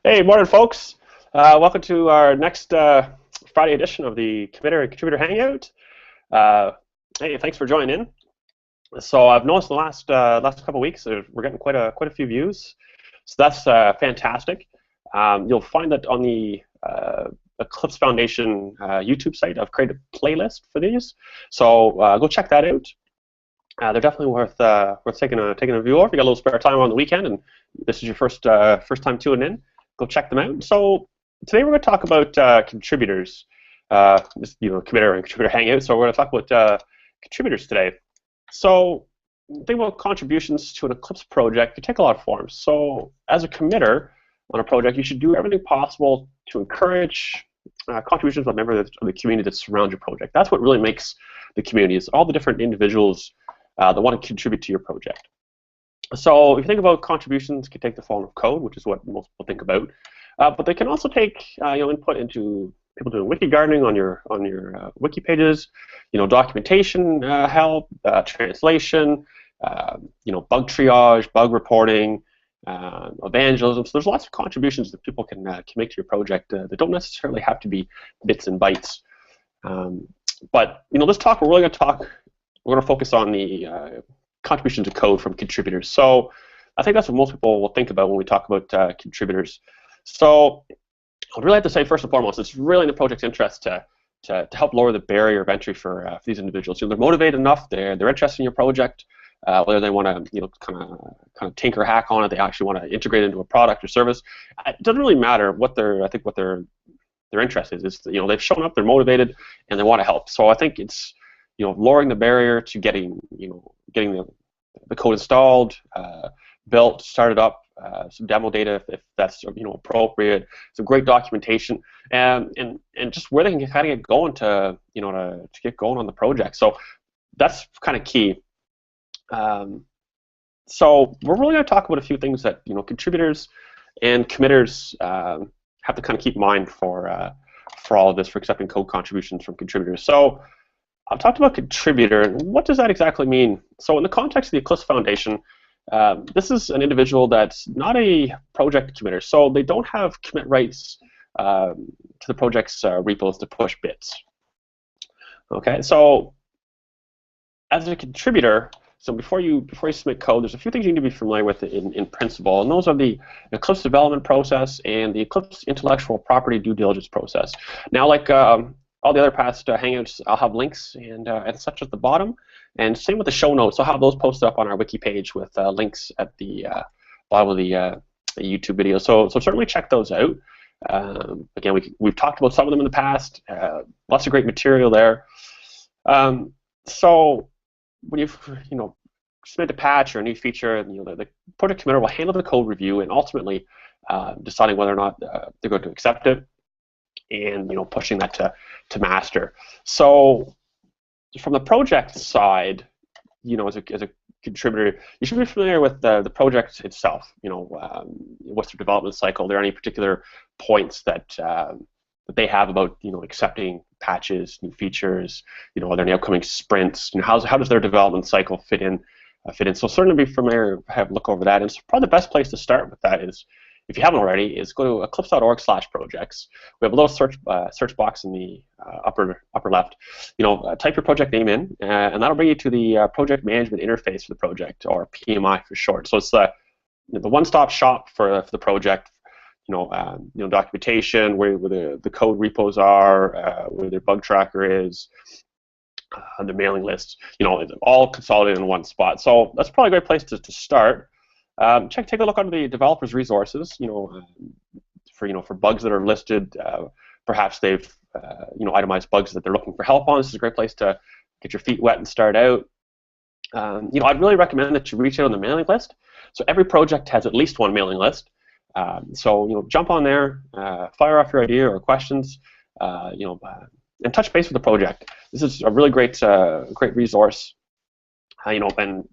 Hey, morning, folks. Welcome to our next Friday edition of the Committer and Contributor Hangout. Uh, hey, thanks for joining in. So I've noticed the last couple of weeks we're getting quite a few views, so that's fantastic. You'll find that on the Eclipse Foundation YouTube site, I've created a playlist for these, so go check that out. They're definitely worth taking a view of. If you got a little spare time on the weekend, and this is your first time tuning in, go check them out. So today we're going to talk about contributors. Committer and contributor hangout. So we're going to talk about contributors today. So think about contributions to an Eclipse project. They take a lot of forms. So as a committer on a project, you should do everything possible to encourage contributions by members of the community that surround your project. That's what really makes the community, is all the different individuals that want to contribute to your project. So if you think about contributions, can take the form of code, which is what most people think about, but they can also take input into people doing wiki gardening on your wiki pages, documentation help, translation, bug triage, bug reporting, evangelism. So there's lots of contributions that people can make to your project that don't necessarily have to be bits and bytes. But this talk, we're going to focus on the contributions to code from contributors. So I think that's what most people will think about when we talk about contributors. So I'd really have to say, first and foremost, it's really in the project's interest to help lower the barrier of entry for these individuals. They're motivated enough, they're interested in your project, whether they want to kind of tinker hack on it, they actually want to integrate it into a product or service. It doesn't really matter what their interest is. It's, they've shown up, they're motivated, and they want to help. So I think it's lowering the barrier to getting the code installed, built, started up, some demo data if that's appropriate, some great documentation, and just where they can kind of get going to get going on the project. So that's kind of key. So we're really going to talk about a few things that contributors and committers have to kind of keep in mind for all of this, for accepting code contributions from contributors. So I've talked about contributor, and what does that exactly mean? So in the context of the Eclipse Foundation, this is an individual that's not a project committer, so they don't have commit rights to the project's repos to push bits. Okay, so as a contributor, so before you submit code, there's a few things you need to be familiar with in principle, and those are the Eclipse development process and the Eclipse intellectual property due diligence process. Now, like all the other past Hangouts, I'll have links and such at the bottom, and same with the show notes. I'll have those posted up on our wiki page with links at the bottom of the YouTube video. So certainly check those out. Again, we've talked about some of them in the past. Lots of great material there. So when you submit a patch or a new feature, the project committer will handle the code review and ultimately deciding whether or not they're going to accept it, and pushing that to master. So from the project side, as a contributor, you should be familiar with the project itself. What's their development cycle? Are there any particular points that they have about accepting patches, new features? Are there any upcoming sprints? How does their development cycle fit in? So certainly be familiar, have a look over that. And so probably the best place to start with that is, if you haven't already, is go to eclipse.org/projects. We have a little search box in the upper left. Type your project name in, and that'll bring you to the project management interface for the project, or PMI for short. So it's the one-stop shop for the project. Documentation, where the code repos are, where their bug tracker is, the mailing list. It's all consolidated in one spot. So that's probably a great place to start. Take a look under the developers resources. For bugs that are listed, perhaps they've itemized bugs that they're looking for help on. This is a great place to get your feet wet and start out. I'd really recommend that you reach out on the mailing list. So every project has at least one mailing list. So jump on there, fire off your idea or questions, and touch base with the project. This is a really great resource. And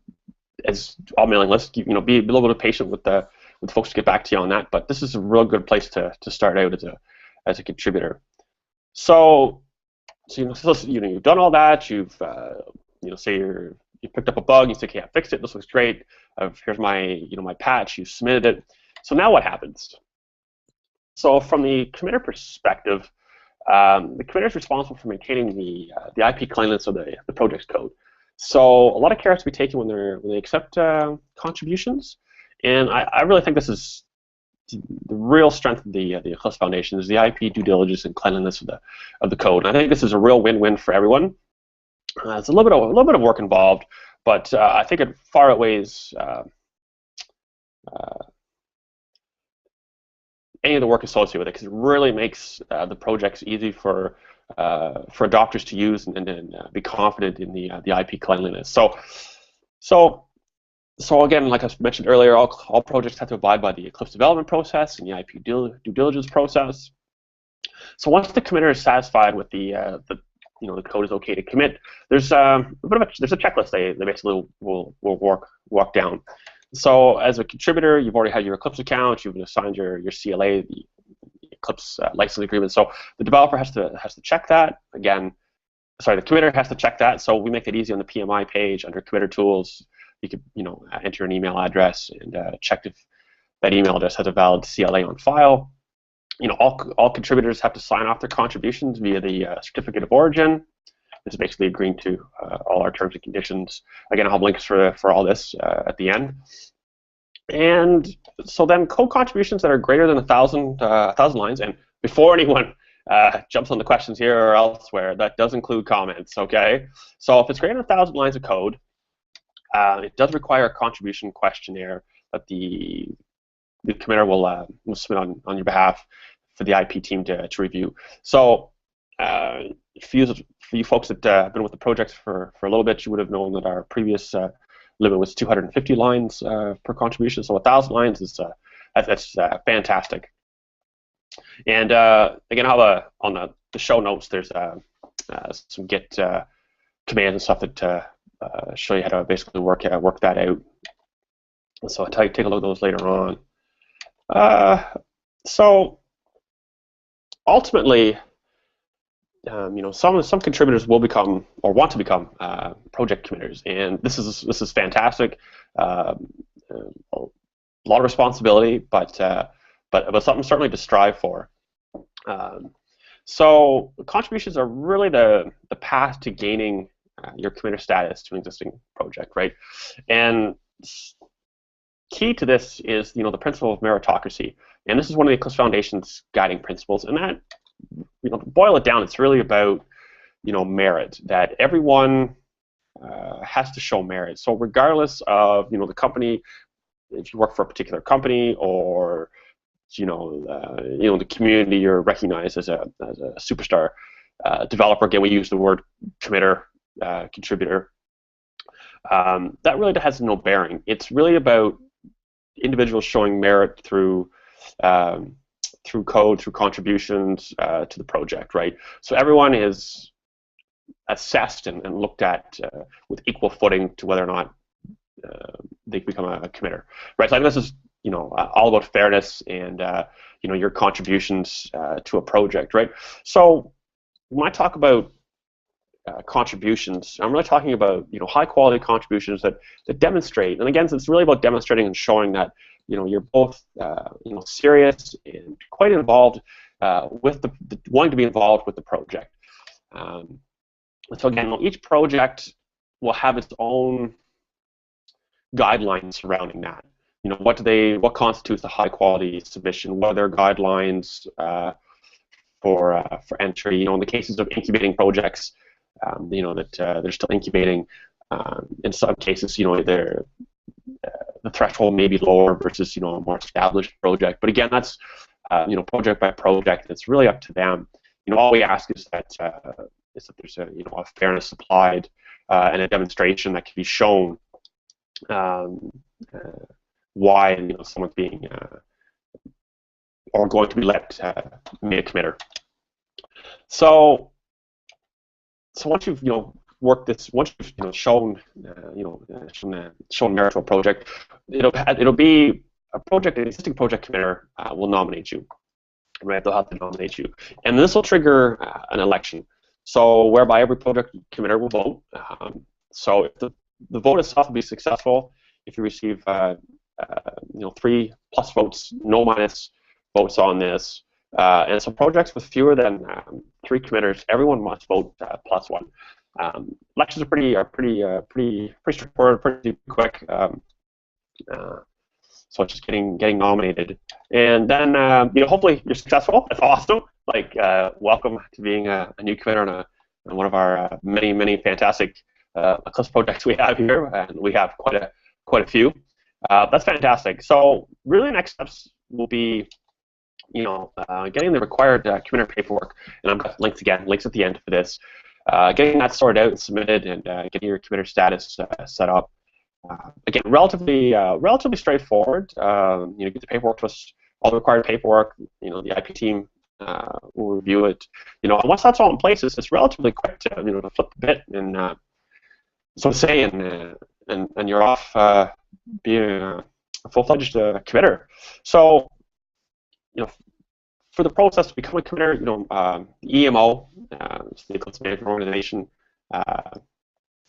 as all mailing lists, be a little bit patient with folks to get back to you on that. But this is a real good place to start out as a contributor. So you've done all that. You've say you picked up a bug. You say, okay, I fixed it. This looks great. Here's my my patch. You submitted it. So now what happens? So from the committer perspective, the committer is responsible for maintaining the IP cleanliness of the project's code. So a lot of care has to be taken when they accept contributions, and I really think this is the real strength of the Eclipse Foundation is the IP due diligence and cleanliness of the code. And I think this is a real win-win for everyone. It's a little bit of work involved, but I think it far outweighs any of the work associated with it, because it really makes the projects easy for adopters to use and be confident in the IP cleanliness. So again, like I mentioned earlier, all projects have to abide by the Eclipse development process and the IP due diligence process. So once the committer is satisfied with the code is okay to commit, there's a checklist they basically will walk down. So as a contributor, you've already had your Eclipse account, you've assigned your CLA, the Eclipse license agreement. So the developer has to check that. Again, sorry, the committer has to check that. So we make it easy on the PMI page under committer tools. You could enter an email address and check if that email address has a valid CLA on file. All contributors have to sign off their contributions via the certificate of origin. This is basically agreeing to all our terms and conditions. Again, I'll have links for all this at the end. And so then code contributions that are greater than 1,000 lines, and before anyone jumps on the questions here or elsewhere, that does include comments, okay? So if it's greater than 1,000 lines of code, it does require a contribution questionnaire that the committer will submit on your behalf for the IP team to review. So for you folks that have been with the project for a little bit, you would have known that our previous limit was 250 lines per contribution. So 1,000 lines is that's fantastic. And again, I'll have on the show notes, there's some Git commands and stuff that show you how to basically work that out. So I'll take a look at those later on. So ultimately, some contributors will become or want to become project committers, and this is fantastic. A lot of responsibility, but something certainly to strive for. So contributions are really the path to gaining your committer status to an existing project, right? And key to this is the principle of meritocracy, and this is one of the Eclipse Foundation's guiding principles. And that, to boil it down, it's really about merit, that everyone has to show merit. So regardless of the company, if you work for a particular company or the community, you're recognized as a superstar developer. Again, we use the word committer, contributor. That really has no bearing. It's really about individuals showing merit through code, through contributions to the project, right? So everyone is assessed and looked at with equal footing to whether or not they become a committer, right? So I think this is all about fairness and your contributions to a project, right? So when I talk about contributions, I'm really talking about high quality contributions that demonstrate, and again, it's really about demonstrating and showing that you're both serious and quite involved with wanting to be involved with the project. So again, each project will have its own guidelines surrounding that. What constitutes a high quality submission? What are their guidelines for entry? In the cases of incubating projects, that they're still incubating. In some cases, the threshold may be lower versus a more established project. But again, that's project by project. It's really up to them. All we ask is that there's a fairness applied and a demonstration that can be shown why someone's being or going to be made a committer. So once you've worked this, once you've shown merit to a project, it'll be a project. An existing project committer will nominate you, right? They'll have to nominate you, and this will trigger an election. So whereby every project committer will vote. So if the vote itself will be successful, if you receive 3+ votes, no minus votes on this, And so projects with fewer than 3 committers, everyone must vote +1. Elections are pretty straightforward, pretty quick. So it's just getting nominated, and then hopefully you're successful. That's awesome. Like welcome to being a new committer on one of our many fantastic Eclipse projects we have here, and we have quite a few. That's fantastic. So really, next steps will be getting the required committer paperwork, and I've got links at the end for this. Getting that sorted out and submitted, and getting your committer status set up. Again, relatively straightforward. Get the paperwork to us, all the required paperwork. The IP team will review it. And once that's all in place, it's relatively quick to to flip the bit and so to say, and you're off being a full-fledged committer. So for the process to become a committer, the EMO, the Eclipse Management Organization.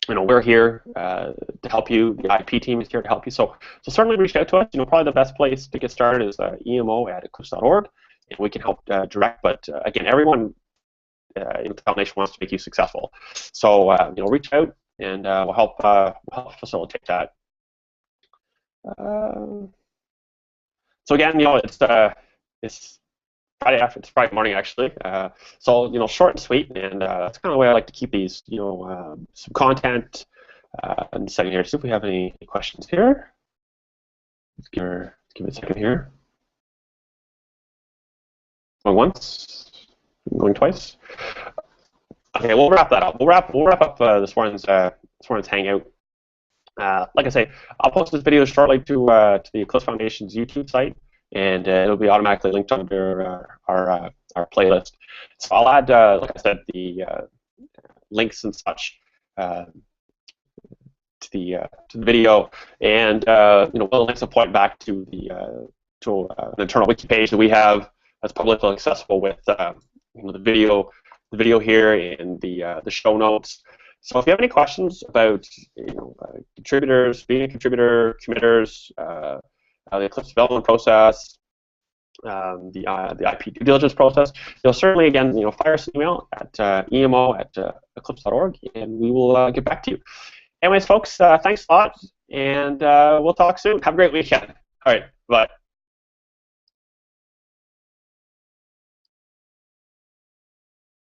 We're here to help you. The IP team is here to help you. So certainly reach out to us. Probably the best place to get started is emo@eclipse.org, and we can help direct. But again, everyone in the foundation wants to make you successful. So reach out, and we'll help facilitate that. So again, it's Friday morning actually. So short and sweet, and that's kind of the way I like to keep these. Some content and setting here. See if we have any questions here. Let's give it a second here. Going once, going twice. Okay, we'll wrap that up. We'll wrap up this morning's Hangout. Like I say, I'll post this video shortly to the Eclipse Foundation's YouTube site, and it'll be automatically linked under our playlist. So I'll add, like I said, the links and such to the video, and we'll link some point back to an internal wiki page that we have that's publicly accessible with the video here and the show notes. So if you have any questions about contributors, being a contributor, committers, the Eclipse development process, the IP due diligence process, certainly again fire us an email at emo@eclipse.org, and we will get back to you. Anyways, folks, thanks a lot, and we'll talk soon. Have a great weekend. All right, bye.